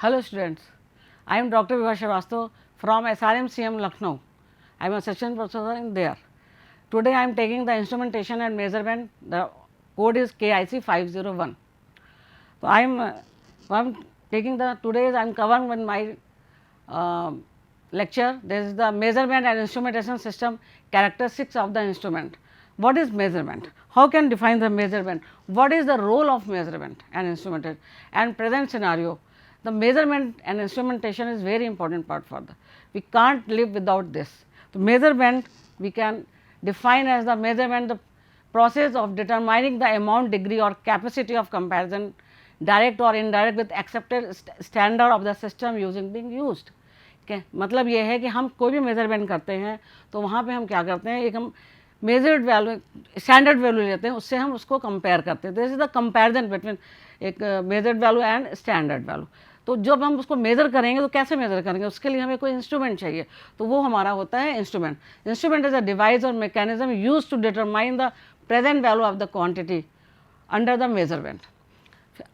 Hello students, I am Dr. Vibha Srivastava from SRMCM Lucknow. I am a section professor in there. Today I am taking the instrumentation and measurement, the code is KIC 501. So I am taking the, today I am covering in my lecture, there is the measurement and instrumentation system characteristics of the instrument. What is measurement? How can define the measurement? What is the role of measurement and instrumentation and present scenario? The measurement and instrumentation is very important part for the, we can't live without this. The measurement we can define as the measurement, the process of determining the amount, degree or capacity of comparison, direct or indirect with accepted standard of the system using being used. okay? मतलब ये है कि हम कोई भी measurement करते हैं तो वहाँ पे हम क्या करते हैं, एक हम मेजर्ड वैल्यू स्टैंडर्ड वैल्यू लेते हैं, उससे हम उसको कंपेयर करते हैं. This is the comparison between एक measured value and standard value. तो जब हम उसको मेज़र करेंगे तो कैसे मेज़र करेंगे, उसके लिए हमें कोई इंस्ट्रूमेंट चाहिए, तो वो हमारा होता है instrument. Instrument is a device और mechanism use to determine the present value of the quantity under the measurement.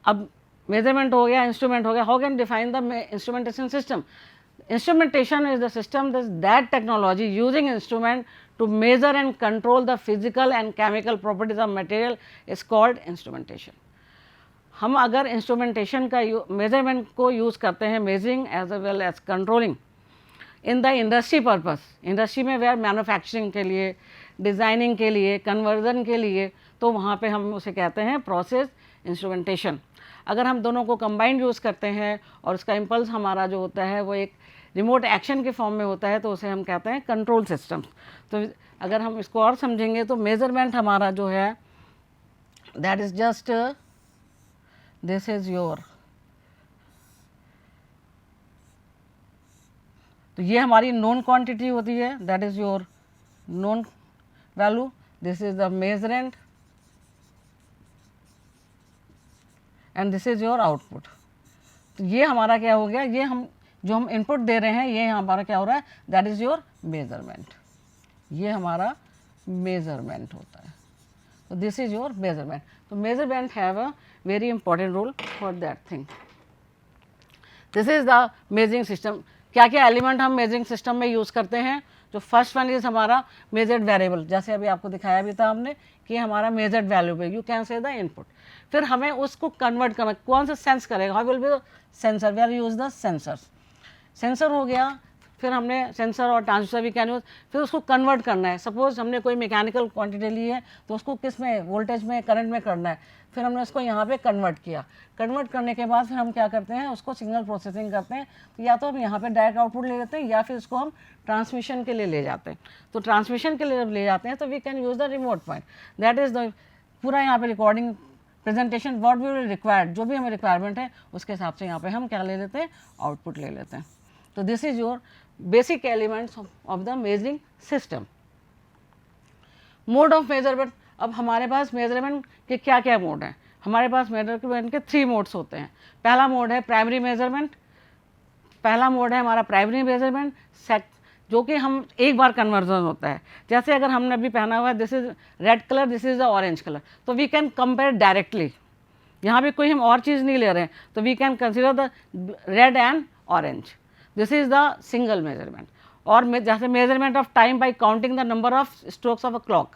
अब मेजरमेंट हो गया, इंस्ट्रूमेंट हो गया. How can define the instrumentation system? Instrumentation is the system that technology using instrument to measure and control the physical and chemical properties of material is called instrumentation. हम अगर instrumentation का measurement को use करते हैं measuring as well as controlling in the industry purpose, industry में where manufacturing के लिए, designing के लिए, कन्वर्जन के लिए, तो वहाँ पे हम उसे कहते हैं प्रोसेस इंस्ट्रूमेंटेशन. अगर हम दोनों को कंबाइंड यूज़ करते हैं और उसका इम्पल्स हमारा जो होता है वो एक रिमोट एक्शन के फॉर्म में होता है तो उसे हम कहते हैं कंट्रोल सिस्टम. तो अगर हम इसको और समझेंगे तो मेजरमेंट हमारा जो है that is just this is your, तो ये हमारी नोन क्वांटिटी होती है, that is your known value. This is the measurand and this is your output. तो ये हमारा क्या हो गया, ये हम जो हम इनपुट दे रहे हैं ये हमारा क्या हो रहा है, दैट इज योर मेजरमेंट. ये हमारा मेजरमेंट होता है. तो दिस इज योर मेजरमेंट. तो measurement have a very important role for that thing. This is the measuring system. क्या क्या एलिमेंट हम मेजरिंग सिस्टम में यूज़ करते हैं? जो फर्स्ट वन इज हमारा मेजर्ड वेरिएबल, जैसे अभी आपको दिखाया भी था हमने कि हमारा मेजर्ड वैल्यू पे you can say the input. फिर हमें उसको कन्वर्ट करना, कौन सा सेंस करेगा, how will be the sensor, we are use the sensors. Sensor हो गया, फिर हमने सेंसर और ट्रांसड्यूसर भी कैन यूज, फिर उसको कन्वर्ट करना है. सपोज हमने कोई मैकेनिकल क्वांटिटी ली है तो उसको किस में, वोल्टेज में, करंट में करना है. फिर हमने उसको यहाँ पे कन्वर्ट किया. कन्वर्ट करने के बाद फिर हम क्या करते हैं, उसको सिग्नल प्रोसेसिंग करते हैं. तो या तो हम यहाँ पे डायरेक्ट आउटपुट ले लेते हैं या फिर उसको हम ट्रांसमिशन के लिए ले जाते हैं. तो ट्रांसमिशन के लिए जब ले जाते हैं तो we can use the remote point. That is the पूरा यहाँ पे recording presentation what we will required, जो भी हमें रिक्वायरमेंट है उसके हिसाब से यहाँ पे हम क्या ले लेते हैं, आउटपुट ले लेते हैं. तो this is your basic elements of the measuring system. Mode of measurement. अब हमारे पास मेजरमेंट के क्या क्या मोड हैं? हमारे पास मेजरमेंट के 3 मोड्स होते हैं. पहला मोड है प्राइमरी मेजरमेंट. पहला मोड है हमारा प्राइमरी मेजरमेंट जो कि हम एक बार कन्वर्जन होता है. जैसे अगर हमने अभी पहना हुआ है this is red colour, this is the orange colour, तो वी कैन कंपेयर डायरेक्टली. यहाँ पे कोई हम और चीज़ नहीं ले रहे हैं, तो we can consider the red and orange. This is the single measurement. और जैसे measurement of time by counting the number of strokes of a clock,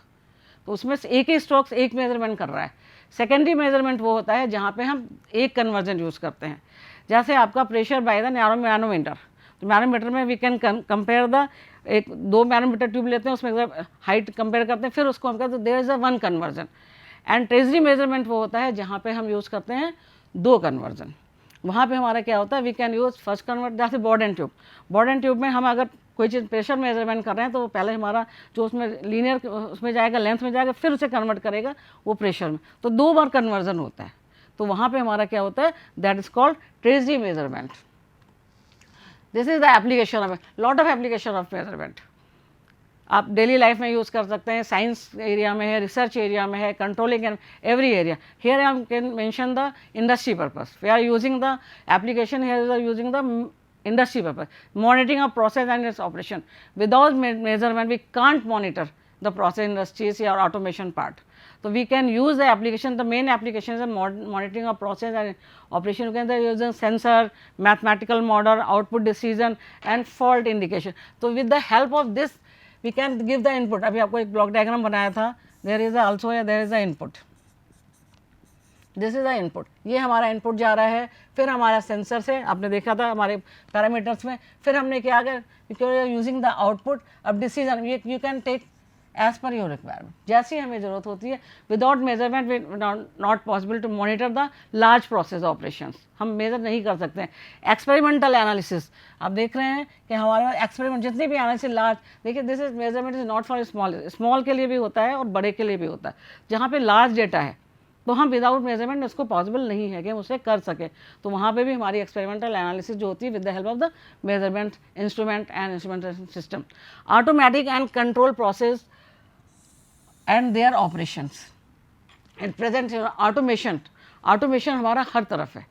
तो उसमें से एक ही स्ट्रोक्स एक मेजरमेंट कर रहा है. सेकेंडरी मेजरमेंट वो होता है जहाँ पे हम एक कन्वर्जन यूज़ करते हैं. जैसे आपका प्रेशर बाय द मैनोमीटर, तो मैनोमीटर में वी कैन कंपेयर द, एक 2 मैनोमीटर ट्यूब लेते हैं, उसमें हाइट कंपेयर करते हैं, फिर उसको हम कहते हैं there is a 1 conversion. And treasury measurement वो होता है जहाँ पे हम यूज़ करते हैं 2 कन्वर्जन. वहाँ पे हमारा क्या होता है, we can use first convert, जैसे Bourdon tube. Bourdon tube में हम अगर कोई चीज़ प्रेशर मेजरमेंट कर रहे हैं तो पहले हमारा जो उसमें लीनियर उसमें जाएगा, लेंथ में जाएगा, फिर उसे कन्वर्ट करेगा वो प्रेशर में. तो 2 बार कन्वर्जन होता है. तो वहाँ पे हमारा क्या होता है, that is called treasury measurement. This is the application of, lot of application of measurement. आप डेली लाइफ में यूज़ कर सकते हैं, साइंस एरिया में है, रिसर्च एरिया में है, controlling and every area. Here I can mention the industry purpose. We are using the application, here we are using the industry purpose, monitoring of process and its operation. Without measurement we can't monitor the process industries or automation part. So we can use the application, the main application is the monitoring of process and operation. You can use sensor, mathematical model, output decision and fault indication. So with the help of this we can give the input. अभी आपको एक block diagram बनाया था, there is also there is the input. This is the input, ये हमारा input जा रहा है, फिर हमारा सेंसर से आपने देखा था हमारे पैरामीटर्स में, फिर हमने क्या अगर यूजिंग द आउटपुट, अब decision you can take as per your requirement, जैसी हमें ज़रूरत होती है. Without measurement not possible to monitor the large process operations, हम मेजर नहीं कर सकते हैं. एक्सपेरिमेंटल एनालिसिस आप देख रहे हैं कि हमारे एक्सपेरिमेंट जितनी भी एनालिसिस लार्ज, देखिए this is measurement is not for small, small के लिए भी होता है और बड़े के लिए भी होता है. जहाँ पे लार्ज डेटा है तो हम विदाउट मेजरमेंट उसको पॉसिबल नहीं है कि हम उसे कर सकें. तो वहाँ पे भी हमारी एक्सपेरिमेंटल एनालिसिस जो होती है with the help of the measurement instrument and instrumentation system. Automatic and control process and their operations and present automation. Automation हमारा हर तरफ है.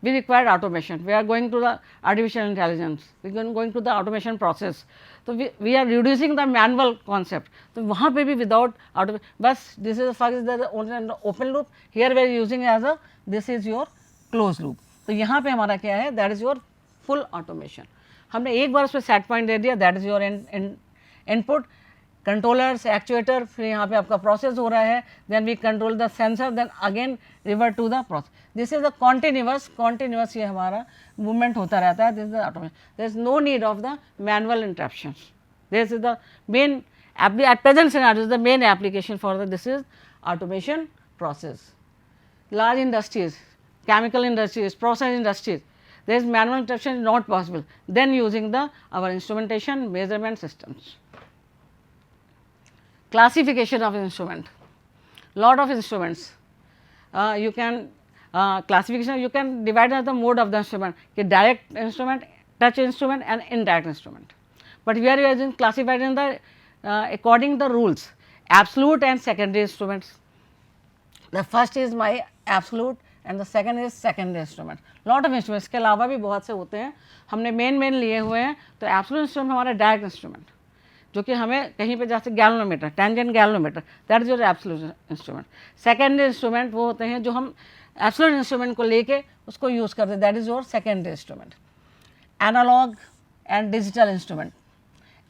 we require automation, we are going to the artificial intelligence, we are going to the automation process. So we are reducing the manual concept. तो वहाँ पे भी without automation, बस this is the fact is that only open loop, here we are using as a this is your closed loop. तो यहाँ पे हमारा क्या है, that is your full automation. हमने एक बार उस पर सेट पॉइंट दे दिया, that is your input, controllers, actuator, फिर यहाँ पे आपका प्रोसेस हो रहा है, then we control the sensor, then again revert to the process. This is the continuous ये हमारा मूवमेंट होता रहता है. This is the automation, there is no need of the manual interruptions. This is the main at present scenario is the main application for the this is automation process. Large industries, chemical industries, process industries, there is manual interruption is not possible, then using the our instrumentation measurement systems. Classification of instrument, lot of instruments, you can classification you can divide as the mode of the instrument, direct instrument, touch instrument and indirect instrument. But we are using classified in the according the rules, absolute and secondary instruments. The first is my absolute and the second is secondary instrument. Lot of instruments के अलावा भी बहुत से होते हैं, हमने main लिए हुए हैं. तो absolute instrument हमारा डायरेक्ट इंस्ट्रूमेंट जो कि हमें कहीं पे जैसे galvanometer, tangent galvanometer, that is your absolute instrument. Secondary instrument वो होते हैं जो हम एब्सोल्यूट इंस्ट्रूमेंट को लेके उसको यूज़ करते हैं, that is your secondary instrument. Analog and digital instrument.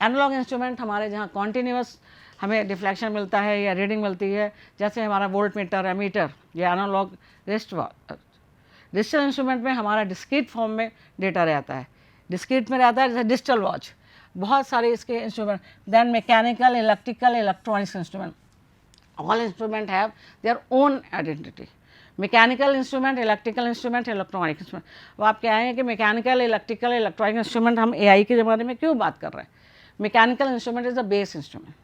Analog instrument हमारे जहाँ कॉन्टीन्यूअस हमें डिफ्लेक्शन मिलता है या रीडिंग मिलती है, जैसे हमारा वोल्ट मीटर, एमीटर, या एनालॉग रिस्ट. डिजिटल इंस्ट्रूमेंट में हमारा डिस्क्रीट फॉर्म में डेटा रहता है, डिस्क्रीट में रहता है, जैसे डिजिटल वॉच, बहुत सारे इसके instrument. Then mechanical, electrical, electronics instrument, all instrument have their own identity. Mechanical instrument, electrical instrument, electronic instrument. अब आप कहेंगे कि मैकेनिकल, इलेक्ट्रिकल, इलेक्ट्रॉनिक इंस्ट्रूमेंट हम एआई के ज़माने में क्यों बात कर रहे हैं. Mechanical instrument is the base instrument.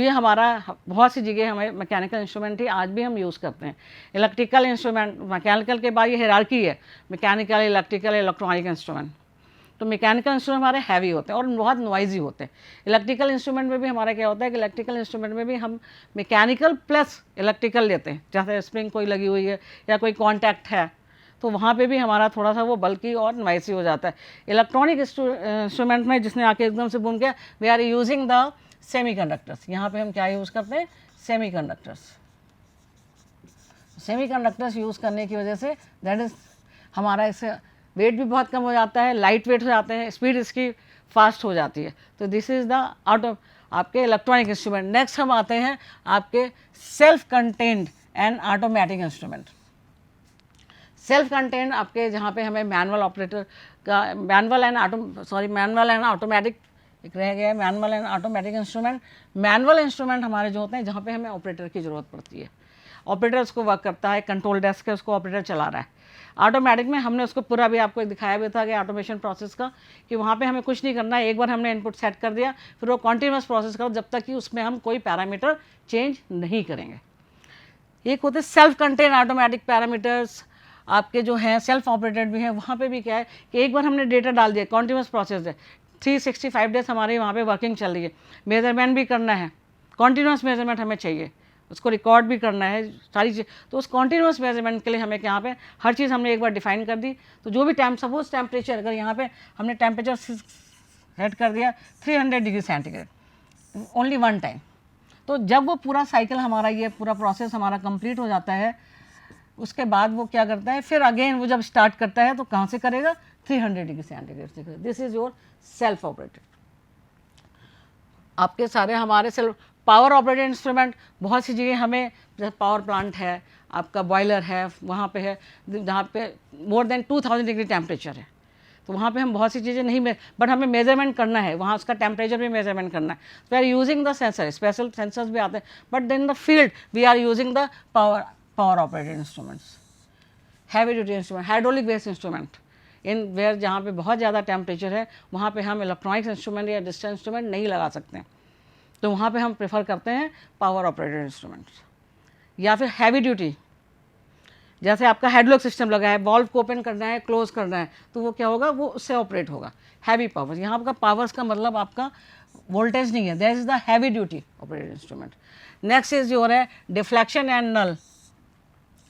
ये हमारा बहुत सी जगह हमें मैकेनिकल इंस्ट्रूमेंट ही आज भी हम यूज़ करते हैं. इलेक्ट्रिकल इंस्ट्रूमेंट, मैकेनिकल के बाद ये हायरार्की है, मैकेनिकल, इलेक्ट्रिकल, इलेक्ट्रॉनिक इंस्ट्रूमेंट. तो मैकेनिकल इंस्ट्रूमेंट हमारे हैवी होते हैं और बहुत नॉइजी होते हैं. इलेक्ट्रिकल इंस्ट्रूमेंट में भी हमारा क्या होता है कि इलेक्ट्रिकल इंस्ट्रूमेंट में भी हम मैकेनिकल प्लस इलेक्ट्रिकल लेते हैं, जैसे स्प्रिंग कोई लगी हुई है या कोई कॉन्टैक्ट है, तो वहाँ पे भी हमारा थोड़ा सा वो बल्कि और नॉइजी हो जाता है. इलेक्ट्रॉनिक इंस्ट्रूमेंट में जिसने आके एकदम से बूम किया, we are using the semiconductors. यहाँ पे हम क्या यूज़ करते हैं, सेमीकंडक्टर्स. सेमीकंडक्टर्स यूज़ करने की वजह से दैट इज़ हमारा इससे वेट भी बहुत कम हो जाता है, लाइट वेट हो जाते हैं, स्पीड इसकी फास्ट हो जाती है. तो this is the out of आपके इलेक्ट्रॉनिक इंस्ट्रूमेंट. नेक्स्ट हम आते हैं आपके self contained and automatic instrument. Self contained आपके जहाँ पे हमें मैनुअल ऑपरेटर का मैनुअल एंड ऑटोमेटिक एक रह गया है, manual and automatic instrument. Manual instrument हमारे जो होते हैं जहाँ पे हमें ऑपरेटर की ज़रूरत पड़ती है, ऑपरेटर उसको वर्क करता है, कंट्रोल डेस्क है, उसको ऑपरेटर चला रहा है. ऑटोमेटिक में हमने उसको पूरा भी आपको दिखाया भी था कि ऑटोमेशन प्रोसेस का, कि वहाँ पे हमें कुछ नहीं करना है, एक बार हमने इनपुट सेट कर दिया, फिर वो कॉन्टीन्यूअस प्रोसेस करो जब तक कि उसमें हम कोई पैरामीटर चेंज नहीं करेंगे. एक होते हैं सेल्फ कंटेन ऑटोमेटिक पैरामीटर्स आपके जो हैं, सेल्फ ऑपरेटेड भी हैं. वहाँ पे भी क्या है कि एक बार हमने डेटा डाल दिया, कॉन्टीन्यूअस प्रोसेस है, 365 डेज हमारी वहाँ पे वर्किंग चल रही है, मेजरमेंट भी करना है, कॉन्टीन्यूअस मेजरमेंट हमें चाहिए, उसको रिकॉर्ड भी करना है सारी चीज़. तो उस कॉन्टीन्यूअस मेजरमेंट के लिए हमें यहाँ पे हर चीज़ हमने एक बार डिफाइन कर दी. तो जो भी सपोज टेम्परेचर, अगर यहाँ पे हमने टेम्परेचर सेट कर दिया 300 degree centigrade only one time, तो जब वो पूरा साइकिल हमारा, ये पूरा प्रोसेस हमारा कंप्लीट हो जाता है, उसके बाद वो क्या करता है, फिर अगेन वो जब स्टार्ट करता है तो कहाँ से करेगा, 300 डिग्री सेंटीग्रेड से करेगा। This is your self operated. आपके सारे हमारे सेल्फ पावर ऑपरेटेड इंस्ट्रूमेंट, बहुत सी जगह हमें, जैसे पावर प्लांट है, आपका बॉयलर है, वहाँ पे है जहाँ पे मोर देन 2000 डिग्री टेम्परेचर है, तो वहाँ पे हम बहुत सी चीज़ें नहीं बट हमें मेजरमेंट करना है, वहाँ उसका टेम्परेचर भी मेजरमेंट करना है। We are using the sensor, special sensors भी आते हैं, but then the field we are using the power operated instruments, heavy duty instrument, hydraulic based instrument in where जहाँ पे बहुत ज़्यादा टेम्परेचर है, वहाँ पे हम इलेक्ट्रॉनिक्स इंस्ट्रूमेंट या डिजिटल इंस्ट्रूमेंट नहीं लगा सकते हैं, तो वहाँ पे हम प्रेफर करते हैं पावर ऑपरेटेड इंस्ट्रूमेंट्स। या फिर हैवी ड्यूटी, जैसे आपका हाइड्रोलिक सिस्टम लगा है, वॉल्व को ओपन करना है, क्लोज करना है, तो वो क्या होगा, वो उससे ऑपरेट होगा, हैवी पावर। यहाँ आपका पावर्स का मतलब आपका वोल्टेज नहीं है, that is the heavy duty operated instrument. Next is your है डिफ्लेक्शन एंड नल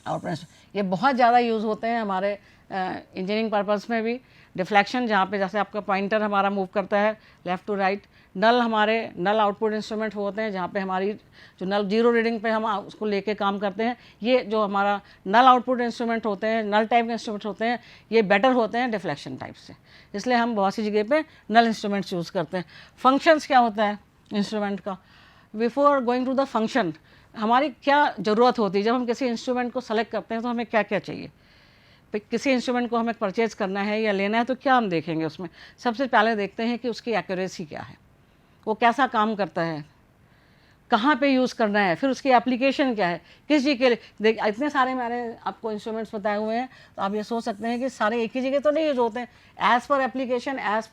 ऑपरेशन। ये बहुत ज़्यादा यूज़ होते हैं हमारे इंजीनियरिंग पर्पज़ में भी। डिफ्लेक्शन, जहाँ पे जैसे आपका पॉइंटर हमारा मूव करता है लेफ़्ट टू राइट। नल, हमारे नल आउटपुट इंस्ट्रूमेंट होते हैं, जहाँ पे हमारी जो नल जीरो रीडिंग पे हम उसको लेके काम करते हैं। ये जो हमारा नल आउटपुट इंस्ट्रूमेंट होते हैं, नल टाइप के इंस्ट्रूमेंट होते हैं, ये बेटर होते हैं डिफ्लेक्शन टाइप से, इसलिए हम बहुत सी जगह पे नल इंस्ट्रूमेंट्स यूज़ करते हैं। फंक्शंस क्या होता है इंस्ट्रूमेंट का, before going to the function हमारी क्या ज़रूरत होती है, जब हम किसी इंस्ट्रूमेंट को सेलेक्ट करते हैं तो हमें क्या क्या चाहिए, किसी इंस्ट्रूमेंट को हमें परचेज़ करना है या लेना है, तो क्या हम देखेंगे उसमें, सबसे पहले देखते हैं कि उसकी एक्यूरेसी क्या है, वो कैसा काम करता है, कहाँ पे यूज़ करना है, फिर उसकी एप्लीकेशन क्या है, किस चीज़ के लिए। देख, इतने सारे मैंने आपको इंस्ट्रूमेंट्स बताए हुए हैं, तो आप ये सोच सकते हैं कि सारे एक ही जगह तो नहीं यूज होते हैं। As per application, as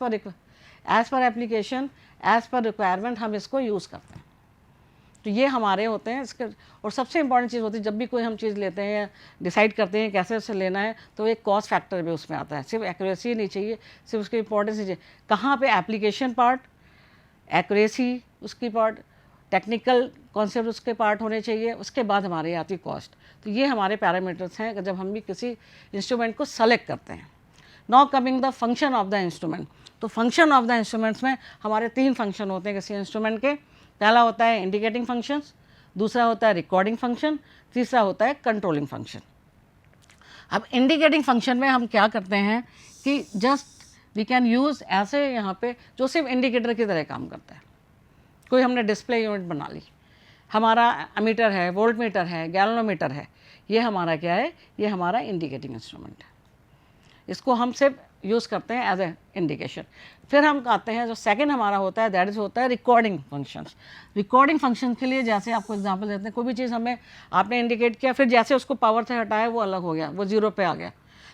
per application, as per requirement हम इसको यूज़ करते हैं। तो ये हमारे होते हैं इसके। और सबसे इंपॉर्टेंट चीज़ होती है, जब भी कोई हम चीज़ लेते हैं या डिसाइड करते हैं कैसे उसे लेना है, तो एक कॉस्ट फैक्टर भी उसमें आता है। सिर्फ एक्यूरेसी नहीं चाहिए, सिर्फ उसकी इंपॉर्टेंस नहीं चाहिए, कहाँ पे एप्लीकेशन पार्ट, एक्यूरेसी उसकी पार्ट, टेक्निकल कॉन्सेप्ट उसके पार्ट होने चाहिए, उसके बाद हमारे आती कॉस्ट। तो ये हमारे पैरामीटर्स हैं जब हम भी किसी इंस्ट्रूमेंट को सेलेक्ट करते हैं। Now coming the function of the instrument. तो फंक्शन ऑफ द इंस्ट्रूमेंट्स में हमारे 3 फंक्शन होते हैं किसी इंस्ट्रूमेंट के। पहला होता है इंडिकेटिंग फंक्शंस, दूसरा होता है रिकॉर्डिंग फंक्शन, तीसरा होता है कंट्रोलिंग फंक्शन। अब इंडिकेटिंग फंक्शन में हम क्या करते हैं कि जस्ट वी कैन यूज़ ऐसे यहाँ पे जो सिर्फ इंडिकेटर की तरह काम करता है। कोई हमने डिस्प्ले यूनिट बना ली, हमारा अमीटर है, वोल्ट मीटर है, गैल्वेनोमीटर है, ये हमारा क्या है, ये हमारा इंडिकेटिंग इंस्ट्रूमेंट है। इसको हम सिर्फ यूज़ करते हैं एज ए इंडिकेशन। फिर हम आते हैं जो सेकंड हमारा होता है, दैट इज होता है रिकॉर्डिंग फंक्शंस। रिकॉर्डिंग फंक्शन के लिए जैसे आपको एग्जांपल देते हैं, कोई भी चीज़ हमें आपने इंडिकेट किया, फिर जैसे उसको पावर से हटाया वो अलग हो गया, वो 0 पे आ गया।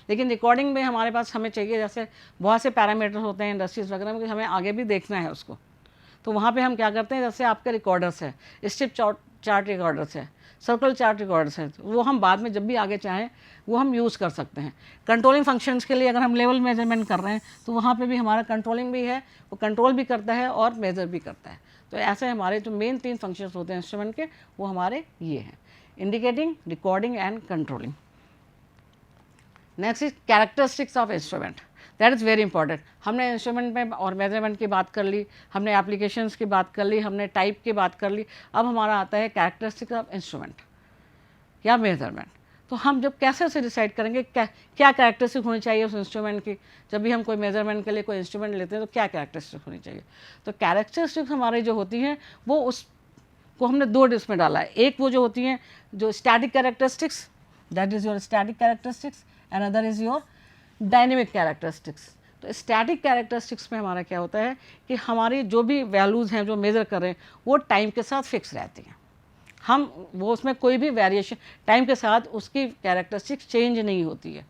लेकिन रिकॉर्डिंग में हमारे पास हमें चाहिए, जैसे बहुत से पैरामीटर्स होते हैं इंडस्ट्रीज वगैरह में, हमें आगे भी देखना है उसको, तो वहाँ पे हम क्या करते हैं, जैसे आपके रिकॉर्डर्स है, स्ट्रिप चार्ट रिकॉर्डर्स है, सर्कल चार्ट रिकॉर्डर्स है, वो हम बाद में जब भी आगे चाहें वो हम यूज़ कर सकते हैं। कंट्रोलिंग फंक्शंस के लिए अगर हम लेवल मेजरमेंट कर रहे हैं तो वहाँ पे भी हमारा कंट्रोलिंग भी है, वो कंट्रोल भी करता है और मेज़र भी करता है। तो ऐसे हमारे जो मेन 3 फंक्शंस होते हैं इंस्ट्रूमेंट के, वो हमारे ये हैं, indicating, recording and controlling. Next is characteristics of instrument, that is very important. हमने इंस्ट्रूमेंट में और मेजरमेंट की बात कर ली, हमने एप्लीकेशंस की बात कर ली, हमने टाइप की बात कर ली, अब हमारा आता है कैरेक्टरिस्टिक्स ऑफ इंस्ट्रूमेंट या मेजरमेंट। तो हम जब कैसे उसे डिसाइड करेंगे क्या कैरेक्टरिस्टिक होनी चाहिए उस इंस्ट्रूमेंट की, जब भी हम कोई मेजरमेंट के लिए कोई इंस्ट्रूमेंट लेते हैं तो क्या कैरेक्टरिस्टिक होनी चाहिए। तो कैरेक्टरिस्टिक्स हमारी जो होती हैं वो उसको हमने 2 डिस्क में डाला है। एक वो जो होती हैं जो static characteristics, that is your static characteristics, and other is your dynamic characteristics. तो स्टैटिक कैरेक्टरिस्टिक्स में हमारा क्या होता है कि हमारी जो भी वैल्यूज़ हैं जो मेज़र कर रहे हैं वो टाइम के साथ फिक्स रहती हैं, हम वो उसमें कोई भी वेरिएशन टाइम के साथ उसकी कैरेक्टरिस्टिक्स चेंज नहीं होती है,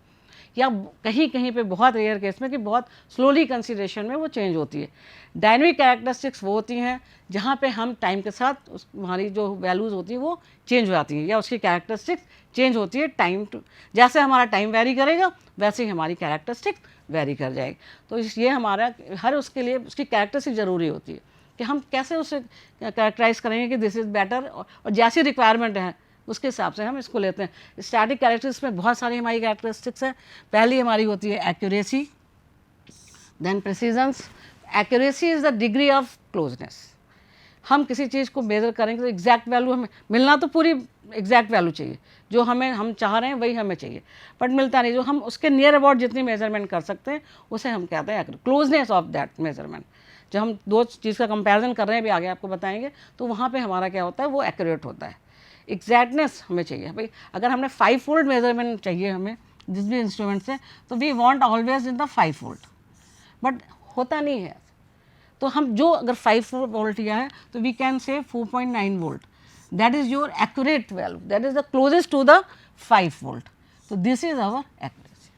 या कहीं कहीं पे बहुत रेयर केस में कि बहुत स्लोली कंसीडरेशन में वो चेंज होती है। डायनेमिक कैरेक्टरिस्टिक्स वो होती हैं जहाँ पे हम टाइम के साथ हमारी जो वैल्यूज़ होती हैं वो चेंज हो जाती हैं या उसकी कैरेक्टरिस्टिक्स चेंज होती है टाइम टू, जैसे हमारा टाइम वेरी करेगा वैसे ही हमारी कैरेक्टरिस्टिक वेरी कर जाएगी। तो ये हमारा हर उसके लिए उसकी कैरेक्टरिस्टिक ज़रूरी होती है कि हम कैसे उसे कैरेक्टराइज करेंगे कि दिस इज़ बेटर, और जैसी रिक्वायरमेंट है उसके हिसाब से हम इसको लेते हैं। स्टैटिक कैरेक्टरिस्टिक्स में बहुत सारी हमारी कैरेक्टरिस्टिक्स है। पहली हमारी होती है accuracy, then precisions. Accuracy is the degree of closeness, हम किसी चीज़ को मेज़र करेंगे तो एग्जैक्ट वैल्यू हमें मिलना तो पूरी एग्जैक्ट वैल्यू चाहिए, जो हम चाह रहे हैं वही हमें चाहिए, बट मिलता नहीं। जो हम उसके नियर अबाउट जितनी मेजरमेंट कर सकते हैं उसे हम कहते हैं क्लोजनेस ऑफ दैट मेजरमेंट। जब हम दो चीज़ का कंपैरिजन कर रहे हैं, भी आगे आपको बताएंगे, तो वहाँ पे हमारा क्या होता है, वो एक्यूरेट होता है। एग्जैक्टनेस हमें चाहिए भाई, अगर हमने 5 फोल्ड मेजरमेंट चाहिए हमें जिस भी इंस्ट्रूमेंट से, तो we want always in the 5 fold, but होता नहीं है। तो हम जो अगर 5 वोल्ट लिया है तो we can say 4.9 volt, that is your accurate value, that is the closest to the 5 volt. तो this is our accuracy.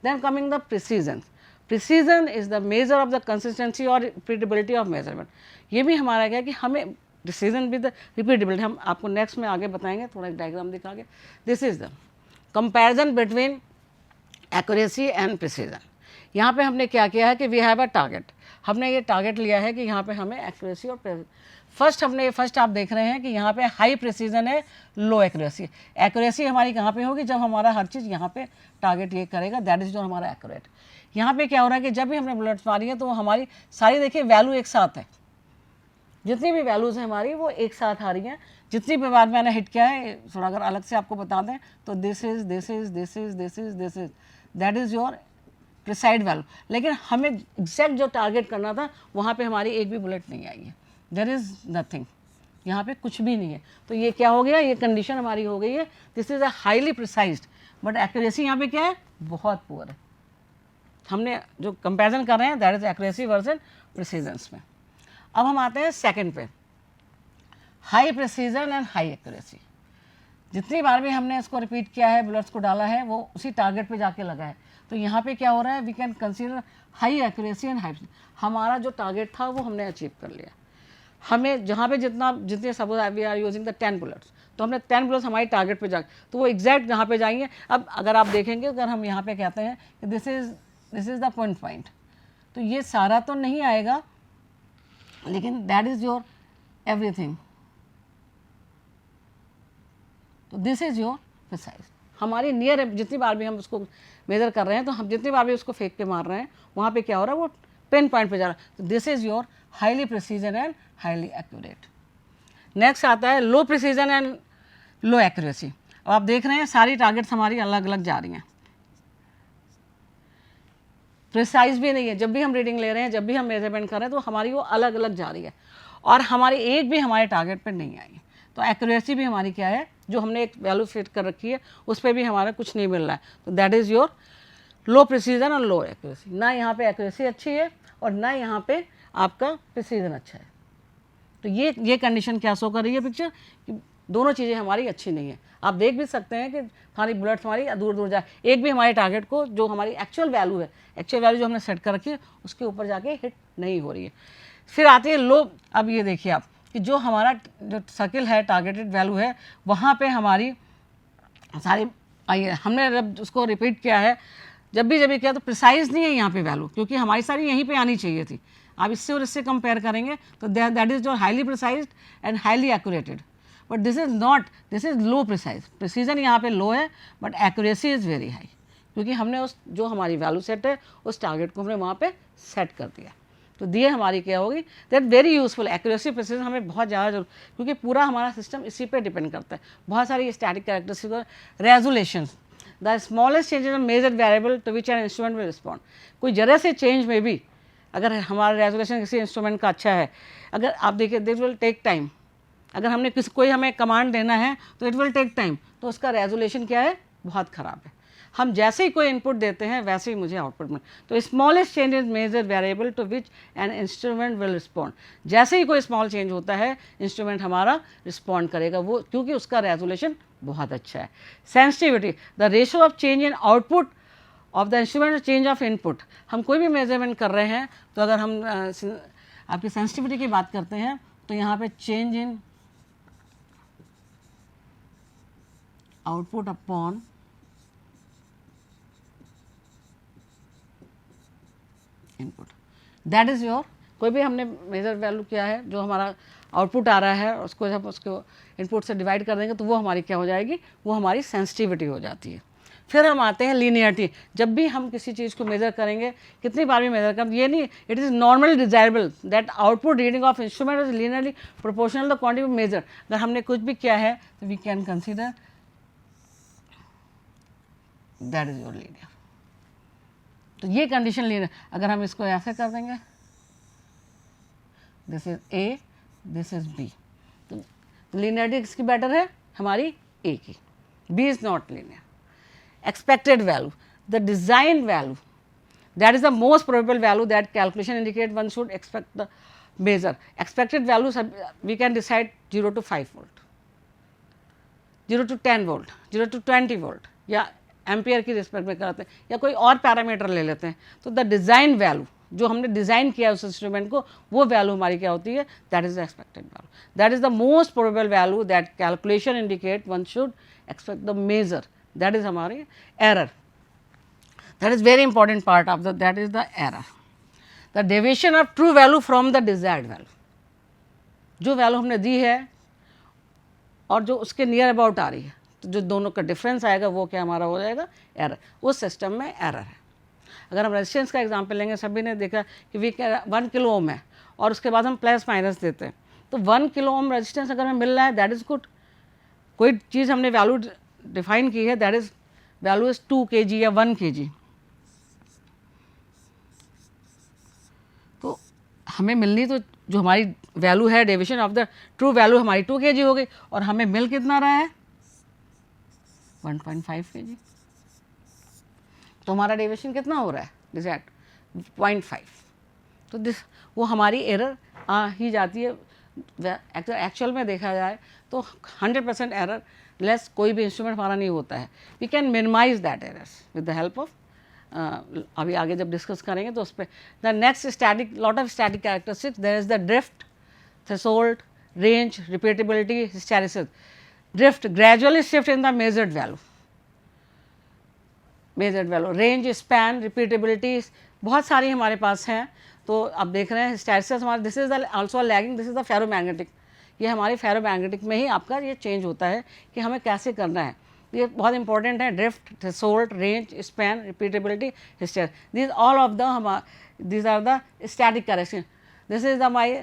Then coming the precision, precision is the measure of the consistency और repeatability of measurement. ये भी हमारा क्या है कि हमें precision with repeatability, हम आपको नेक्स्ट में आगे बताएंगे, थोड़ा एक डायग्राम दिखा के। This is the comparison between accuracy and precision. यहाँ पे हमने क्या किया है कि वी हैव अ टारगेट, हमने ये टारगेट लिया है कि यहाँ पे हमें एक्यूरेसी और फर्स्ट आप देख रहे हैं कि यहाँ पे हाई प्रिसीजन है, लो एक्यूरेसी। एक्यूरेसी हमारी कहाँ पे होगी, जब हमारा हर चीज़ यहाँ पे टारगेट ये करेगा, दैट इज जो हमारा एक्यूरेट। यहाँ पे क्या हो रहा है कि जब भी हमने बुलेट्स मारी है तो हमारी सारी देखिए वैल्यू एक साथ है, जितनी भी वैल्यूज़ हैं हमारी वो एक साथ आ रही हैं। जितनी भी बार मैंने हिट किया है, थोड़ा अगर अलग से आपको बता दें तो this is that is your preside value. लेकिन हमें एग्जैक्ट जो टारगेट करना था वहाँ पे हमारी एक भी बुलेट नहीं आई है, देयर इज़ नथिंग, यहाँ पे कुछ भी नहीं है। तो ये क्या हो गया, ये कंडीशन हमारी हो गई है, this is a highly precised, but accuracy यहाँ पे क्या है, बहुत पुअर है। हमने जो कंपैरिजन कर रहे हैं दैट इज एक्यूरेसी वर्सेस प्रिसीजन्स में। अब हम आते हैं सेकंड पे, high precision and high accuracy. जितनी बार भी हमने इसको रिपीट किया है, बुलेट्स को डाला है, वो उसी टारगेट पे जाके लगा है। तो यहाँ पे क्या हो रहा है, we can consider high accuracy and high, हमारा जो टारगेट था वो हमने अचीव कर लिया। हमें जहाँ पे जितने suppose we are using the 10 bullets, तो हमने 10 बुलेट्स हमारी टारगेट पे जाके, तो वो एग्जैक्ट जहाँ पे जाएंगे। अब अगर आप देखेंगे, अगर हम यहाँ पे कहते हैं कि दिस इज द पॉइंट, तो ये सारा तो नहीं आएगा, लेकिन दैट इज योर एवरीथिंग। तो दिस इज योर प्रिसाइज, हमारी नियर जितनी बार भी हम उसको मेजर कर रहे हैं, तो हम जितनी बार भी उसको फेंक के मार रहे हैं, वहाँ पे क्या हो रहा है, वो पिन पॉइंट पे जा रहा है। तो this is your highly precision and highly accurate. Next आता है लो प्रिसीजन एंड लो एक्यूरेसी। अब आप देख रहे हैं सारी टारगेट्स हमारी अलग अलग जा रही हैं, प्रिसाइज भी नहीं है। जब भी हम रीडिंग ले रहे हैं, जब भी हम मेजरमेंट कर रहे हैं, तो हमारी वो अलग अलग जा रही है और हमारी एक भी हमारे टारगेट पर नहीं आई है। तो एक्यूरेसी भी हमारी क्या है, जो हमने एक वैल्यू फिट कर रखी है उस पर भी हमारा कुछ नहीं मिल रहा है। तो that is your low precision और लो एक्यूरेसी। ना यहाँ पे एक्यूरेसी अच्छी है और ना यहाँ पे आपका प्रिसीजन अच्छा है। तो ये कंडीशन क्या शो कर रही है पिक्चर, कि दोनों चीज़ें हमारी अच्छी नहीं है। आप देख भी सकते हैं कि हमारी बुलेट्स हमारी दूर दूर जाए, एक भी हमारे टारगेट को जो हमारी एक्चुअल वैल्यू है, एक्चुअल वैल्यू जो हमने सेट कर रखी है उसके ऊपर जाके हिट नहीं हो रही है। फिर आती है लो। अब ये देखिए आप कि जो हमारा जो सर्किल है, टारगेटेड वैल्यू है, वहाँ पे हमारी सारी आई है। हमने जब उसको रिपीट किया है, जब भी किया, तो प्रिसाइज नहीं है यहाँ पे वैल्यू, क्योंकि हमारी सारी यहीं पे आनी चाहिए थी। आप इससे और इससे कंपेयर करेंगे तो that is your highly precised and highly accurated, but this is not, this is low precise. Precision यहाँ पे लो है, but accuracy is very high, क्योंकि हमने उस जो हमारी वैल्यू सेट है उस टारगेट को हमने वहाँ पे सेट कर दिया। तो दिए हमारी क्या होगी, that very useful. Accuracy precision हमें बहुत ज़्यादा जरूर, क्योंकि पूरा हमारा सिस्टम इसी पे डिपेंड करता है। बहुत सारी स्टैटिक कैरेक्टरिस्टिक और resolution, the smallest change in measure variable to which an instrument will respond. कोई जरा से चेंज में भी अगर हमारा रेजोल्यूशन किसी इंस्ट्रूमेंट का अच्छा है, अगर आप देखिए दिस विल टेक टाइम। अगर हमने कोई हमें कमांड देना है तो इट विल टेक टाइम, तो उसका रेजोल्यूशन क्या है, बहुत ख़राब है। हम जैसे ही कोई इनपुट देते हैं वैसे ही मुझे आउटपुट मिले। तो smallest change is measure variable to which an instrument will respond. जैसे ही कोई स्मॉल चेंज होता है इंस्ट्रूमेंट हमारा रिस्पॉन्ड करेगा, वो क्योंकि उसका रेजोल्यूशन बहुत अच्छा है। Sensitivity, the ratio of change in output of the instrument change of input. हम कोई भी मेजरमेंट कर रहे हैं, तो अगर हम आपकी सेंसिटिविटी की बात करते हैं, तो यहाँ पे change in output upon input, that is your, कोई भी हमने मेजर वैल्यू किया है, जो हमारा आउटपुट आ रहा है उसको जब उसको इनपुट से डिवाइड कर देंगे तो वो हमारी क्या हो जाएगी, वो हमारी सेंसिटिविटी हो जाती है। फिर हम आते हैं लीनियरिटी। जब भी हम किसी चीज़ को मेज़र करेंगे, कितनी बार भी मेज़र करें, ये नहीं, it is normally desirable that output reading of instrument is linearly proportional the quantity measure. अगर हमने कुछ भी किया है तो we can consider that is your linear. तो ये कंडीशन लीनियर। अगर हम इसको ऐसे कर देंगे, this is A, this is B, तो लीनियरिटी किसकी बेटर है? हमारी ए की। B is not linear. Expected value, the design value, that is the most probable value that calculation indicate one should expect the measure. Expected values we can decide 0 to 5 volt, 0 to 10 volt, 0 to 20 volt, या ampere की respect में करते हैं, या कोई और parameter ले लेते हैं। तो द डिज़ाइन वैल्यू, जो हमने डिज़ाइन किया उस इंस्ट्रूमेंट को, वो वैल्यू हमारी क्या होती है? That is the expected value, that is the most probable value that calculation indicate one should expect the measure. That is हमारी error. That is very important part of the, that is the error. The deviation of true value from the desired value. जो value हमने दी है और जो उसके near about आ रही है, तो जो दोनों का डिफरेंस आएगा वो क्या हमारा हो जाएगा? एरर। उस सिस्टम में एरर है। अगर हम रेजिस्टेंस का एग्जांपल लेंगे, सभी ने देखा कि 1 किलो ओम है और उसके बाद हम प्लस माइनस देते हैं, तो 1 किलो ओम रेजिस्टेंस अगर हमें मिल रहा है, दैट इज़ गुड। कोई चीज़ हमने वैल्यू डिफाइन की है, that is value is 2 kg या 1 kg, तो हमें मिलनी तो जो हमारी वैल्यू है, deviation of the true value हमारी 2 kg हो गई, और हमें मिल कितना रहा है? 1.5 kg। तो हमारा डेविएशन कितना हो रहा है? डिजायर्ड 0.5। तो दिस वो हमारी एरर आ ही जाती है। एक्चुअल में देखा जाए तो 100% एरर लेस कोई भी इंस्ट्रूमेंट हमारा नहीं होता है। We can minimise that errors with the help of, अभी आगे जब डिस्कस करेंगे तो उस पर। The next static, lot of static characteristics, there is the drift, threshold, range, repeatability, hysteresis. Drift, gradually shift in the measured value, measured value. Range, span, repeatability बहुत सारी हमारे पास हैं। तो आप देख रहे हैं हिस्टेरिसिस हमारा, this is also lagging, this is the ferromagnetic. ये हमारे फेरोमैग्नेटिक में ही आपका ये चेंज होता है कि हमें कैसे करना है। ये बहुत इंपॉर्टेंट है। Drift, threshold, range, span, repeatability, hysteresis, this all of the this are the static correction. This is the my,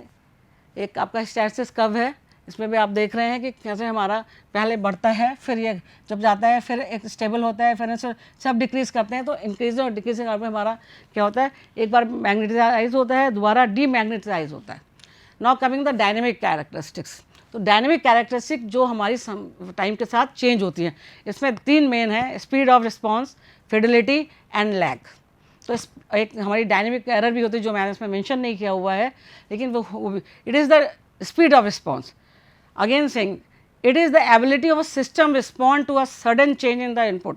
एक आपका हिस्टेरिसिस कर्व है, इसमें भी आप देख रहे हैं कि कैसे हमारा पहले बढ़ता है, फिर ये जब जाता है, फिर एक स्टेबल होता है, फिर सब डिक्रीज़ करते हैं। तो इंक्रीज और डिक्रीज में हमारा क्या होता है? एक बार मैग्नेटाइज होता है, दोबारा डीमैग्नेटाइज होता है। Now coming the dynamic characteristics. तो डायनेमिक कैरेक्टरिस्टिक जो हमारी टाइम के साथ चेंज होती हैं, इसमें 3 मेन है: speed of response, Fidelity and lag. तो एक हमारी डायनेमिक एरर भी होती है जो मैंने इसमें मेंशन नहीं किया हुआ है, लेकिन वो it is the speed of response. Again saying, it is the ability of a system respond to a sudden change in the input.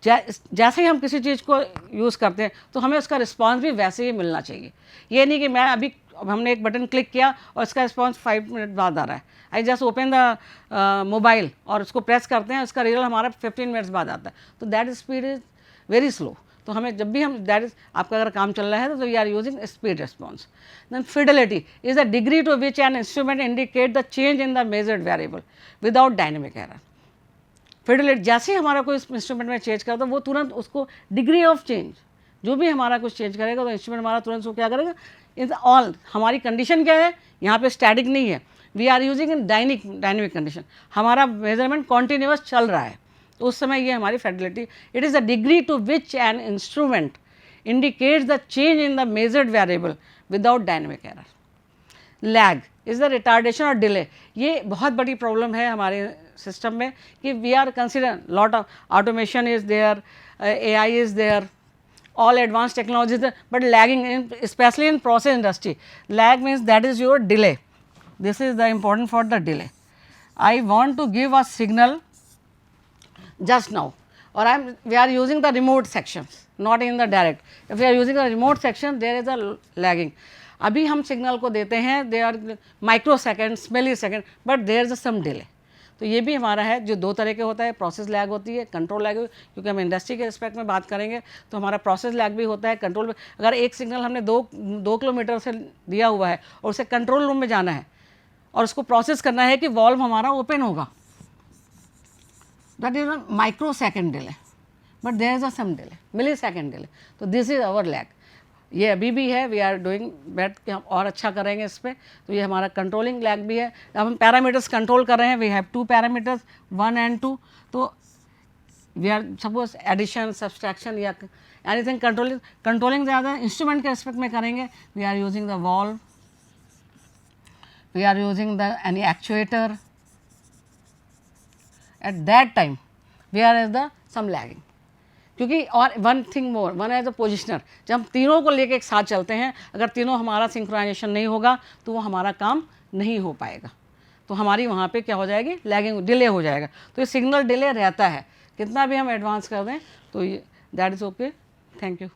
जैसे ही हम किसी चीज़ को यूज़ करते हैं तो हमें उसका रिस्पॉन्स भी वैसे ही मिलना चाहिए। ये नहीं कि मैं अभी हमने एक बटन क्लिक किया और इसका रिस्पॉन्स 5 मिनट बाद आ रहा है। I just open the mobile और उसको प्रेस करते हैं, उसका रिजल्ट हमारा 15 मिनट्स बाद आता है। तो that speed is very slow. तो हमें जब भी हम दैट इज, आपका अगर काम चल रहा है तो we are using speed response. Then fidelity is the degree to which an instrument indicate the change in the measured variable without dynamic error. Fidelity, जैसे ही हमारा कोई इंस्ट्रूमेंट में चेंज करता है वो तुरंत उसको डिग्री ऑफ चेंज, जो भी हमारा कुछ चेंज करेगा तो इंस्ट्रूमेंट हमारा तुरंत उसको क्या करेगा? इज ऑल, हमारी कंडीशन क्या है यहाँ पे? स्टैटिक नहीं है, we are using in dynamic condition. हमारा मेजरमेंट कॉन्टीन्यूअस चल रहा है, तो उस समय ये हमारी fidelity. It is the degree to which an instrument indicates the change in the measured variable without dynamic error. Lag is the retardation और डिले। ये बहुत बड़ी प्रॉब्लम है हमारे सिस्टम में कि we are consider lot of automation is there, AI is there, all advanced technologies, but lagging in, especially in process industry. Lag means that is your delay. This is the important for the delay. I want to give a signal just now, or we are using the remote sections, not in the direct. If we are using the remote section, there is a lagging. अभी हम signal को देते हैं, they are microseconds, millisecond, but there is some delay. तो ये भी हमारा है जो 2 तरह के होता है, प्रोसेस लैग होती है, कंट्रोल लैग, क्योंकि हम इंडस्ट्री के रिस्पेक्ट में बात करेंगे तो हमारा प्रोसेस लैग भी होता है, कंट्रोल। अगर एक सिग्नल हमने 2 किलोमीटर से दिया हुआ है और उसे कंट्रोल रूम में जाना है और उसको प्रोसेस करना है कि वॉल्व हमारा ओपन होगा, that is a micro second delay. But there is a some delay, millisecond delay. तो दिस इज आवर लैग. ये अभी भी है, वी आर डूइंग बेट कि हम और अच्छा करेंगे इस पे. तो ये हमारा कंट्रोलिंग लैग भी है. अब हम पैरामीटर्स कंट्रोल कर रहे हैं, वी हैव 2 पैरामीटर्स 1 and 2. तो we are suppose addition, subtraction या एनीथिंग कंट्रोलिंग ज़्यादा इंस्ट्रूमेंट के रिस्पेक्ट में करेंगे. We are using the valve, we are using the any actuator. At that time we are as the some lagging. क्योंकि और one thing more, one as a positioner, जब हम तीनों को लेके एक साथ चलते हैं, अगर तीनों हमारा सिंक्रोनाइजेशन नहीं होगा तो वो हमारा काम नहीं हो पाएगा. तो हमारी वहाँ पे क्या हो जाएगी, लैगिंग, डिले हो जाएगा. तो ये सिग्नल डिले रहता है, कितना भी हम एडवांस कर दें. तो ये that is okay. Thank you.